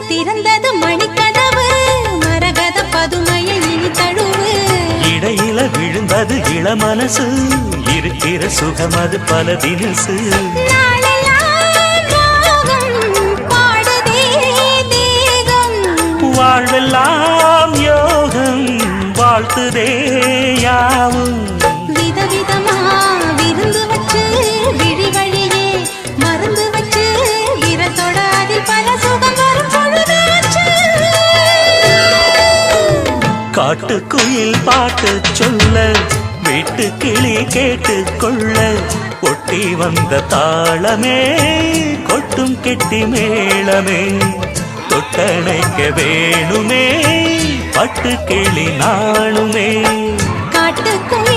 திறந்தது மணிக்கதவு மரகத பதுமையில் இனி தழுவு இடையில விழுந்தது இளமனசு இருக்கிற சுகம் அது பல தினசு வாழ்வெல்லாம் யோகம் வாழ்த்துதே யாவும் விதவிதமா விருந்து வச்சு விழி வழியே மருந்து வச்சு விரத்தோட அதில் பல சுகம் வரும் பொழுதாச்சு காட்டுக்குயில் பாட்டு சொல்ல வீட்டு கிளி கேட்டு கொள்ள ஒட்டி வந்த தாளமே கொட்டும் கெட்டி மேளமே தொட்டணைக்க வேணுமே பட்டு கிளி நாளுமே காட்டுக்குள்